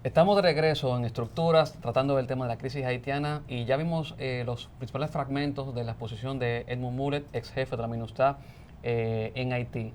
Estamos de regreso en Estructuras, tratando del tema de la crisis haitiana, y ya vimos los principales fragmentos de la exposición de Edmund Mulet, ex jefe de la MINUSTAH en Haití.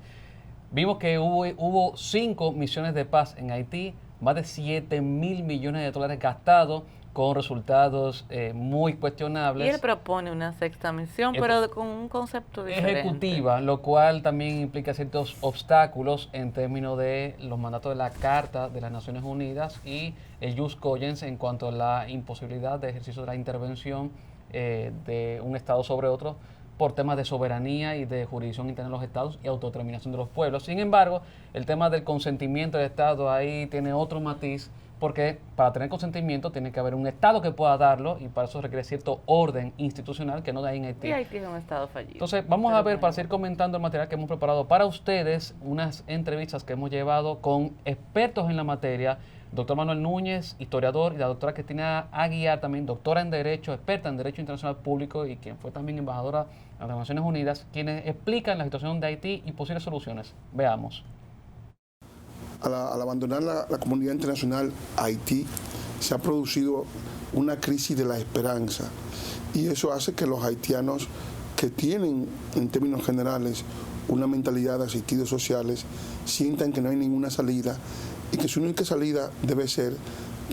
Vimos que hubo 5 misiones de paz en Haití, más de 7.000 millones de dólares gastados, con resultados muy cuestionables. Y él propone una sexta misión, pero con un concepto diferente. Ejecutiva, lo cual también implica ciertos obstáculos en términos de los mandatos de la Carta de las Naciones Unidas y el jus cogens en cuanto a la imposibilidad de ejercicio de la intervención de un Estado sobre otro por temas de soberanía y de jurisdicción interna de los estados y autodeterminación de los pueblos. Sin embargo, el tema del consentimiento del Estado ahí tiene otro matiz, porque para tener consentimiento tiene que haber un Estado que pueda darlo, y para eso requiere cierto orden institucional que no hay en Haití. Y Haití es un Estado fallido. Entonces, vamos a ver, para seguir comentando el material que hemos preparado para ustedes, unas entrevistas que hemos llevado con expertos en la materia: doctor Manuel Núñez, historiador, y la doctora Cristina Aguiar, también doctora en Derecho, experta en Derecho Internacional Público y quien fue también embajadora a las Naciones Unidas, quienes explican la situación de Haití y posibles soluciones. Veamos. Al abandonar la comunidad internacional a Haití, se ha producido una crisis de la esperanza, y eso hace que los haitianos, que tienen en términos generales una mentalidad de asistidos sociales, sientan que no hay ninguna salida y que su única salida debe ser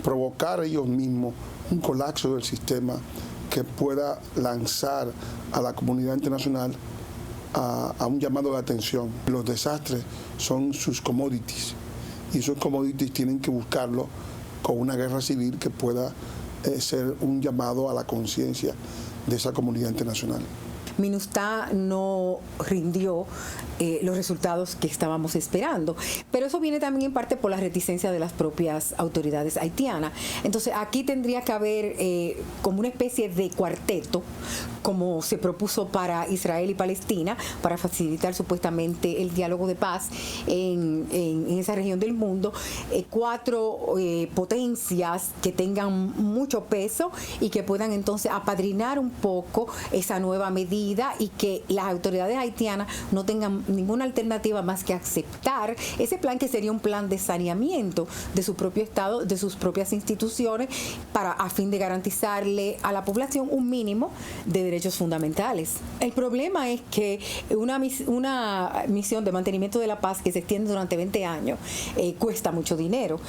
provocar ellos mismos un colapso del sistema que pueda lanzar a la comunidad internacional a un llamado de atención. Los desastres son sus commodities, y esos commodities tienen que buscarlo con una guerra civil que pueda ser un llamado a la conciencia de esa comunidad internacional. MINUSTAH no rindió los resultados que estábamos esperando, pero eso viene también en parte por la reticencia de las propias autoridades haitianas. Entonces aquí tendría que haber como una especie de cuarteto, como se propuso para Israel y Palestina, para facilitar supuestamente el diálogo de paz en esa región del mundo. 4 potencias que tengan mucho peso y que puedan entonces apadrinar un poco esa nueva medida, y que las autoridades haitianas no tengan ninguna alternativa más que aceptar ese plan, que sería un plan de saneamiento de su propio Estado, de sus propias instituciones, a fin de garantizarle a la población un mínimo de derechos fundamentales. El problema es que una misión de mantenimiento de la paz que se extiende durante 20 años cuesta mucho dinero.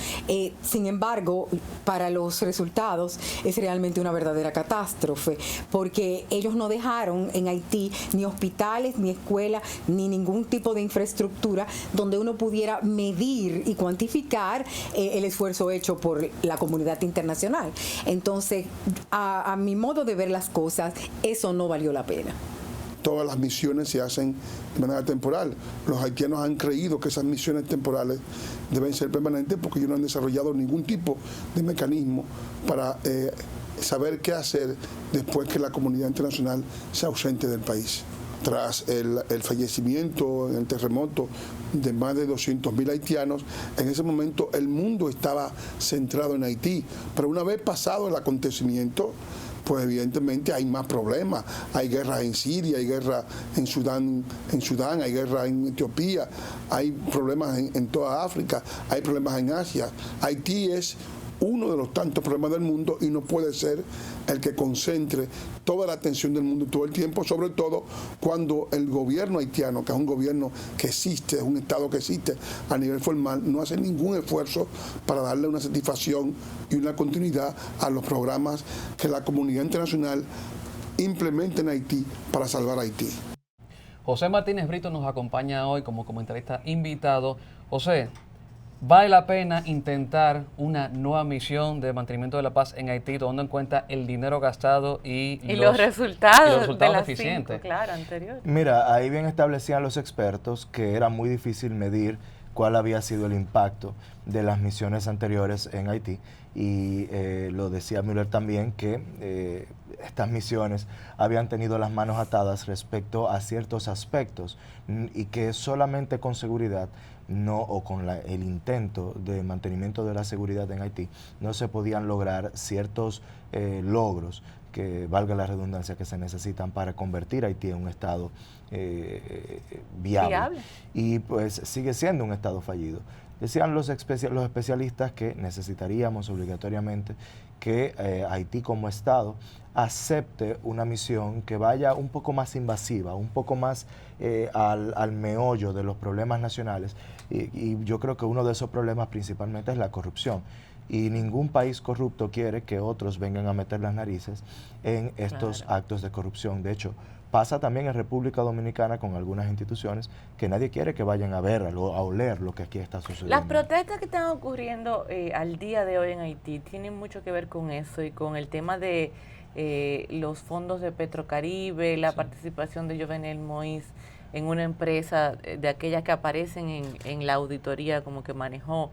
Sin embargo, para los resultados es realmente una verdadera catástrofe, porque ellos no dejaron en Haití ni hospitales, ni escuelas, ni ningún tipo de infraestructura donde uno pudiera medir y cuantificar el esfuerzo hecho por la comunidad internacional. Entonces, a mi modo de ver las cosas, eso no valió la pena. Todas las misiones se hacen de manera temporal. Los haitianos han creído que esas misiones temporales deben ser permanentes, porque ellos no han desarrollado ningún tipo de mecanismo para saber qué hacer después que la comunidad internacional se ausente del país. Tras el fallecimiento en el terremoto de más de 200.000 haitianos, en ese momento el mundo estaba centrado en Haití, pero una vez pasado el acontecimiento, pues evidentemente hay más problemas. Hay guerras en Siria, hay guerra en Sudán, hay guerra en Etiopía, hay problemas en toda África, hay problemas en Asia. Haití es uno de los tantos problemas del mundo y no puede ser el que concentre toda la atención del mundo todo el tiempo, sobre todo cuando el gobierno haitiano, que es un gobierno que existe, es un Estado que existe a nivel formal, no hace ningún esfuerzo para darle una satisfacción y una continuidad a los programas que la comunidad internacional implementa en Haití para salvar a Haití. José Martínez Brito nos acompaña hoy como comentarista invitado. José, ¿vale la pena intentar una nueva misión de mantenimiento de la paz en Haití, tomando en cuenta el dinero gastado y los resultados de las deficientes? 5, claro, anteriores. Mira, ahí bien establecían los expertos que era muy difícil medir cuál había sido el impacto de las misiones anteriores en Haití, y lo decía Müller también, que estas misiones habían tenido las manos atadas respecto a ciertos aspectos, y que solamente con seguridad o con el intento de mantenimiento de la seguridad en Haití no se podían lograr ciertos logros, que valga la redundancia, que se necesitan para convertir a Haití en un estado viable. Y pues sigue siendo un estado fallido. Decían los especialistas que necesitaríamos obligatoriamente que Haití como Estado acepte una misión que vaya un poco más invasiva, un poco más al meollo de los problemas nacionales. Y yo creo que uno de esos problemas principalmente es la corrupción. Y ningún país corrupto quiere que otros vengan a meter las narices en estos actos de corrupción. De hecho, pasa también en República Dominicana con algunas instituciones que nadie quiere que vayan a ver, a oler lo que aquí está sucediendo. Las protestas que están ocurriendo al día de hoy en Haití tienen mucho que ver con eso y con el tema de los fondos de Petrocaribe, la participación de Jovenel Moïse en una empresa de aquellas que aparecen en la auditoría como que manejó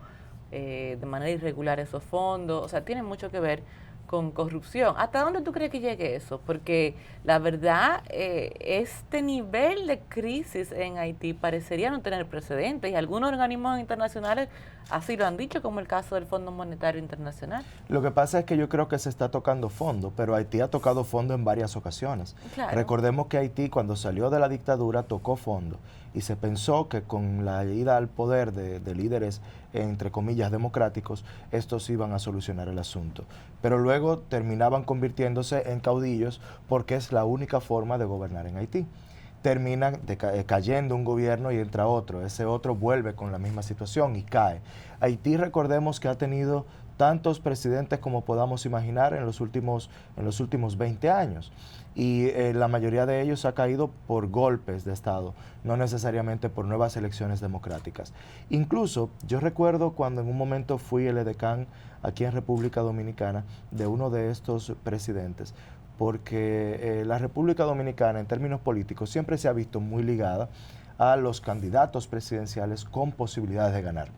de manera irregular esos fondos. O sea, tiene mucho que ver con corrupción. ¿Hasta dónde tú crees que llegue eso? Porque la verdad, este nivel de crisis en Haití parecería no tener precedentes y algunos organismos internacionales así lo han dicho, como el caso del Fondo Monetario Internacional. Lo que pasa es que yo creo que se está tocando fondo, pero Haití ha tocado fondo en varias ocasiones. Claro. Recordemos que Haití, cuando salió de la dictadura, tocó fondo y se pensó que con la ida al poder de líderes, entre comillas, democráticos, estos iban a solucionar el asunto. Pero luego terminaban convirtiéndose en caudillos porque es la única forma de gobernar en Haití. Terminan cayendo un gobierno y entra otro, ese otro vuelve con la misma situación y cae. Haití, recordemos que ha tenido tantos presidentes como podamos imaginar en los últimos 20 años y la mayoría de ellos ha caído por golpes de Estado, no necesariamente por nuevas elecciones democráticas. Incluso yo recuerdo cuando en un momento fui el edecán aquí en República Dominicana de uno de estos presidentes, porque la República Dominicana en términos políticos siempre se ha visto muy ligada a los candidatos presidenciales con posibilidades de ganar.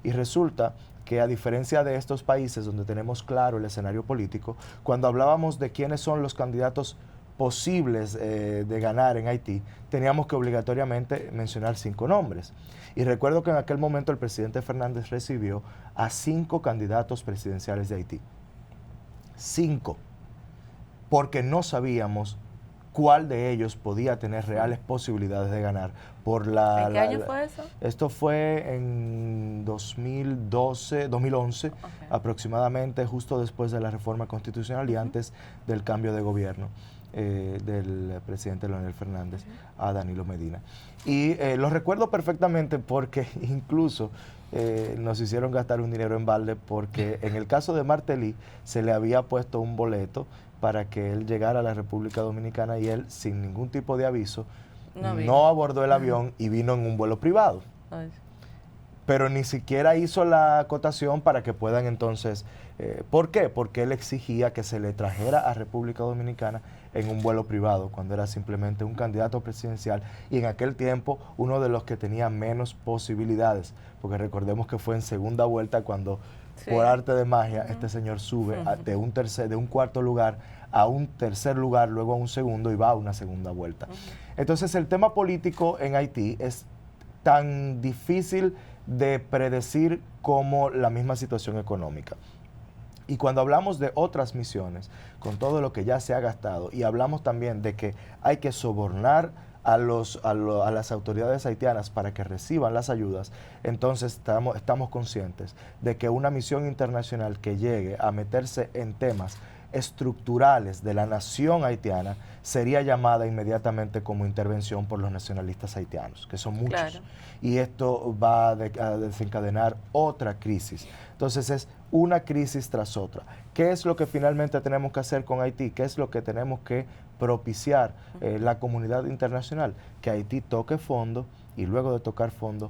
Y resulta que a diferencia de estos países donde tenemos claro el escenario político, cuando hablábamos de quiénes son los candidatos posibles de ganar en Haití, teníamos que obligatoriamente mencionar 5 nombres. Y recuerdo que en aquel momento el presidente Fernández recibió a 5 candidatos presidenciales de Haití. 5. Porque no sabíamos cuál de ellos podía tener reales posibilidades de ganar. ¿En qué año fue eso? Esto fue en 2011 aproximadamente, justo después de la reforma constitucional y antes del cambio de gobierno del presidente Leonel Fernández a Danilo Medina. Y lo recuerdo perfectamente porque incluso nos hicieron gastar un dinero en balde porque en el caso de Martelly se le había puesto un boleto para que él llegara a la República Dominicana y él, sin ningún tipo de aviso, no abordó el avión y vino en un vuelo privado. Ay. Pero ni siquiera hizo la acotación para que puedan entonces... ¿Por qué? Porque él exigía que se le trajera a República Dominicana en un vuelo privado, cuando era simplemente un candidato presidencial y en aquel tiempo uno de los que tenía menos posibilidades, porque recordemos que fue en segunda vuelta cuando... Por arte de magia, este señor sube de un cuarto lugar a un tercer lugar, luego a un segundo y va a una segunda vuelta. Entonces el tema político en Haití es tan difícil de predecir como la misma situación económica. Y cuando hablamos de otras misiones, con todo lo que ya se ha gastado, y hablamos también de que hay que sobornar a las autoridades haitianas para que reciban las ayudas, entonces estamos conscientes de que una misión internacional que llegue a meterse en temas estructurales de la nación haitiana sería llamada inmediatamente como intervención por los nacionalistas haitianos, que son muchos. Claro. Y esto va a desencadenar otra crisis. Entonces es una crisis tras otra. ¿Qué es lo que finalmente tenemos que hacer con Haití? ¿Qué es lo que tenemos que propiciar la comunidad internacional? Que Haití toque fondo y luego de tocar fondo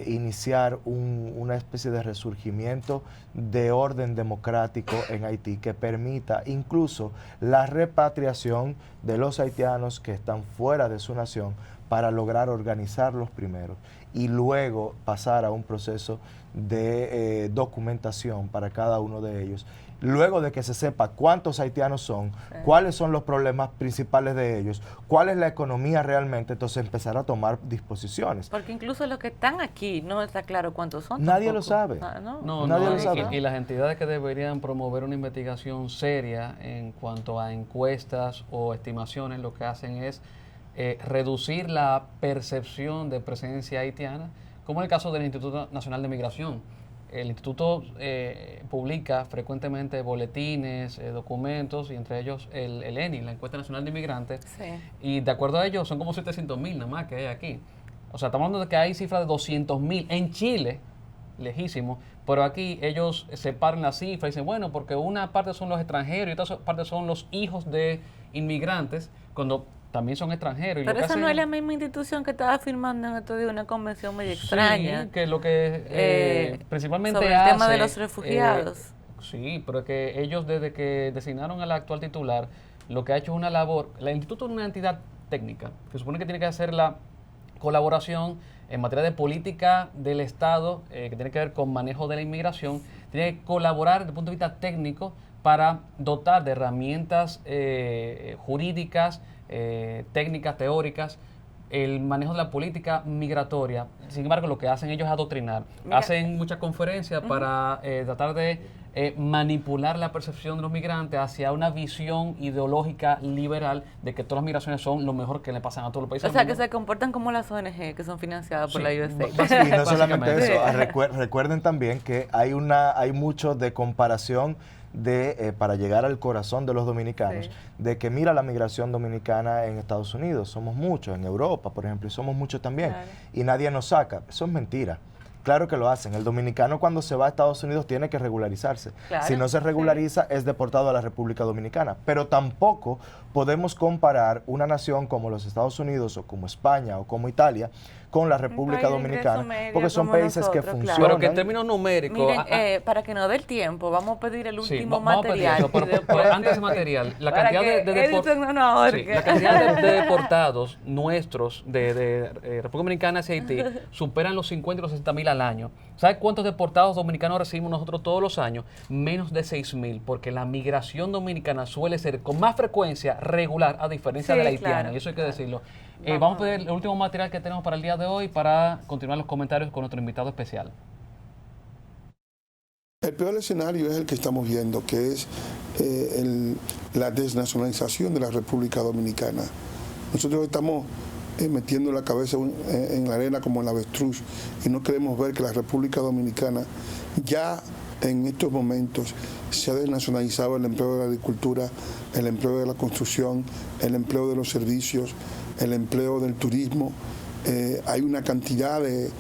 iniciar una especie de resurgimiento de orden democrático en Haití que permita incluso la repatriación de los haitianos que están fuera de su nación para lograr organizarlos primero y luego pasar a un proceso de documentación para cada uno de ellos. Luego de que se sepa cuántos haitianos son, cuáles son los problemas principales de ellos, cuál es la economía realmente, entonces empezar a tomar disposiciones. Porque incluso los que están aquí no está claro cuántos son. Nadie lo sabe. Nadie lo sabe. Y las entidades que deberían promover una investigación seria en cuanto a encuestas o estimaciones, lo que hacen es reducir la percepción de presencia haitiana como en el caso del Instituto Nacional de Migración. El instituto publica frecuentemente boletines, documentos, y entre ellos el ENI, la Encuesta Nacional de Inmigrantes, y de acuerdo a ellos son como 700,000 nada más que hay aquí. O sea, estamos hablando de que hay cifras de 200,000 en Chile, lejísimo, pero aquí ellos separan la cifra y dicen, bueno, porque una parte son los extranjeros y otra parte son los hijos de inmigrantes, cuando también son extranjeros. Pero esa no es la misma institución que estaba firmando en estos días una convención medio extraña. Sí, que lo que principalmente sobre el tema de los refugiados. Sí, pero que ellos desde que designaron a la actual titular, lo que ha hecho es una labor. El instituto es una entidad técnica que supone que tiene que hacer la colaboración en materia de política del Estado, que tiene que ver con manejo de la inmigración, tiene que colaborar desde el punto de vista técnico para dotar de herramientas jurídicas, técnicas, teóricas, el manejo de la política migratoria. Sin embargo, lo que hacen ellos es adoctrinar. Hacen muchas conferencias para tratar de manipular la percepción de los migrantes hacia una visión ideológica liberal de que todas las migraciones son lo mejor que le pasan a todos los países. O sea, que se comportan como las ONG que son financiadas por la USAID. Y no solamente eso, recuerden también que hay mucho de comparación para llegar al corazón de los dominicanos, de que mira la migración dominicana en Estados Unidos, somos muchos, en Europa, por ejemplo, y somos muchos también, y nadie nos saca. Eso es mentira. Claro que lo hacen. El dominicano cuando se va a Estados Unidos tiene que regularizarse. Si no se regulariza, es deportado a la República Dominicana. Pero tampoco podemos comparar una nación como los Estados Unidos o como España o como Italia con la República Dominicana, porque son países que funcionan. Pero que en términos numéricos... Miren, para que nos dé el tiempo, vamos a pedir el último material. Pero antes de material, la cantidad de deportados nuestros de República Dominicana hacia Haití superan los 50 y los 60,000 al año. ¿Sabes cuántos deportados dominicanos recibimos nosotros todos los años? Menos de 6,000, porque la migración dominicana suele ser con más frecuencia regular, a diferencia de la haitiana, y eso hay que decirlo. Vamos a pedir el último material que tenemos para el día de hoy para continuar los comentarios con nuestro invitado especial. El peor escenario es el que estamos viendo, que es la desnacionalización de la República Dominicana. Nosotros estamos metiendo la cabeza en la arena como el avestruz y no queremos ver que la República Dominicana ya en estos momentos se ha desnacionalizado el empleo de la agricultura, el empleo de la construcción, el empleo de los servicios, el empleo del turismo. Hay una cantidad de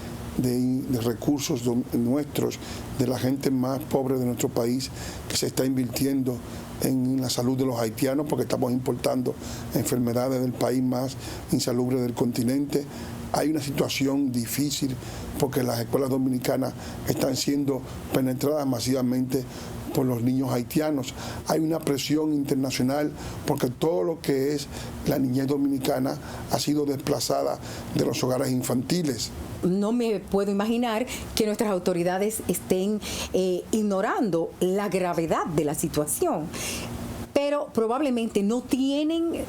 recursos nuestros, de la gente más pobre de nuestro país, que se está invirtiendo en la salud de los haitianos, porque estamos importando enfermedades del país más insalubre del continente. Hay una situación difícil porque las escuelas dominicanas están siendo penetradas masivamente por los niños haitianos. Hay una presión internacional porque todo lo que es la niñez dominicana ha sido desplazada de los hogares infantiles. No me puedo imaginar que nuestras autoridades estén ignorando la gravedad de la situación, pero probablemente no tienen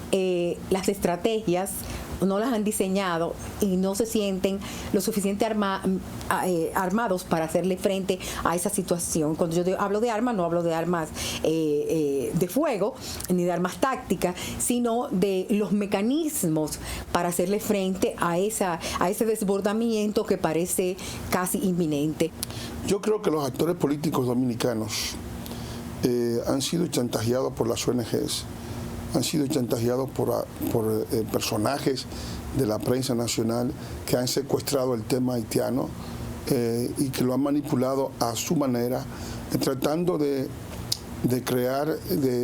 las estrategias, no las han diseñado y no se sienten lo suficiente armados para hacerle frente a esa situación. Cuando yo hablo de armas, no hablo de armas de fuego ni de armas tácticas, sino de los mecanismos para hacerle frente a ese desbordamiento que parece casi inminente. Yo creo que los actores políticos dominicanos han sido chantajeados por las ONGs, han sido chantajeados por personajes de la prensa nacional que han secuestrado el tema haitiano y que lo han manipulado a su manera, tratando de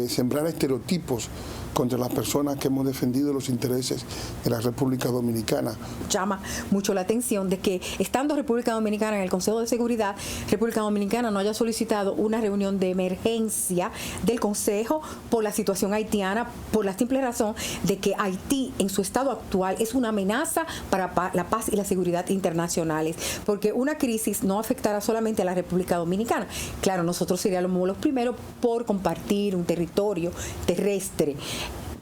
sembrar estereotipos contra las personas que hemos defendido los intereses de la República Dominicana. Llama mucho la atención de que, estando República Dominicana en el Consejo de Seguridad, República Dominicana no haya solicitado una reunión de emergencia del Consejo por la situación haitiana, por la simple razón de que Haití, en su estado actual, es una amenaza para la paz y la seguridad internacionales, porque una crisis no afectará solamente a la República Dominicana. Claro, nosotros seríamos los primeros por compartir un territorio terrestre,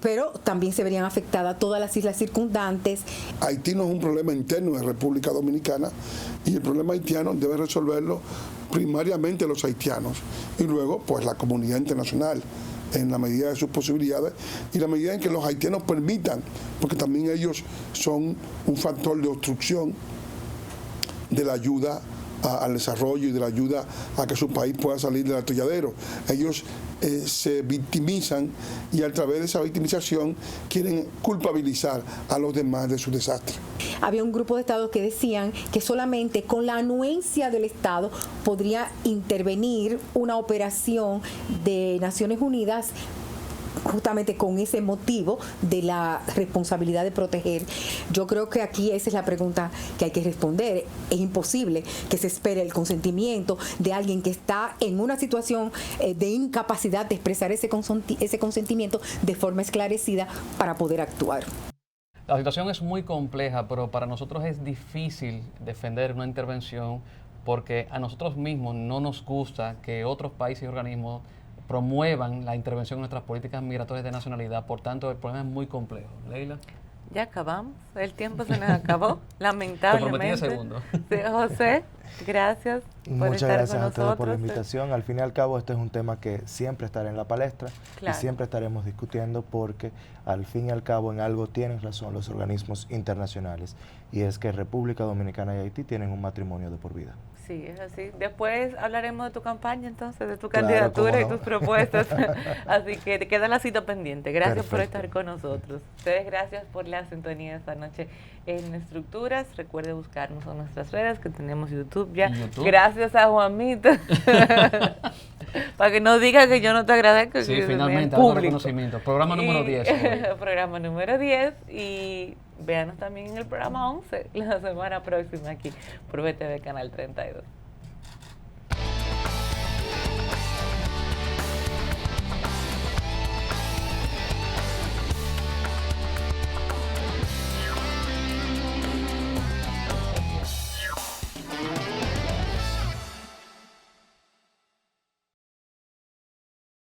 pero también se verían afectadas todas las islas circundantes. Haití no es un problema interno de República Dominicana y el problema haitiano debe resolverlo primariamente los haitianos y luego pues la comunidad internacional en la medida de sus posibilidades y la medida en que los haitianos permitan, porque también ellos son un factor de obstrucción de la ayuda al desarrollo y de la ayuda a que su país pueda salir del atolladero. Ellos se victimizan y a través de esa victimización quieren culpabilizar a los demás de su desastre. Había un grupo de estados que decían que solamente con la anuencia del Estado podría intervenir una operación de Naciones Unidas justamente con ese motivo de la responsabilidad de proteger. Yo creo que aquí esa es la pregunta que hay que responder. Es imposible que se espere el consentimiento de alguien que está en una situación de incapacidad de expresar ese consentimiento de forma esclarecida para poder actuar. La situación es muy compleja, pero para nosotros es difícil defender una intervención porque a nosotros mismos no nos gusta que otros países y organismos promuevan la intervención en nuestras políticas migratorias de nacionalidad. Por tanto, el problema es muy complejo. Leila. Ya acabamos, el tiempo se nos acabó, lamentablemente. Te prometí segundo. Sí, José, gracias por Muchas estar gracias con a ustedes nosotros. por la invitación. Al fin y al cabo, este es un tema que siempre estará en la palestra Claro. y siempre estaremos discutiendo porque al fin y al cabo en algo tienen razón los organismos internacionales y es que República Dominicana y Haití tienen un matrimonio de por vida. Sí, es así. Después hablaremos de tu campaña, entonces, de tu Claro, candidatura cómo y no. tus propuestas. Así que te queda la cita pendiente. Gracias por Perfecto. estar con nosotros. Ustedes, gracias por la sintonía esta noche en Estructuras. Recuerde buscarnos en nuestras redes, que tenemos YouTube ya. YouTube. Gracias a Juanmita. Para que no diga que yo no te agradezco. Sí, que finalmente, en algo de público. reconocimiento. Programa número 10. Programa número 10 y véanos también en el programa 11 la semana próxima aquí por BTV Canal 32.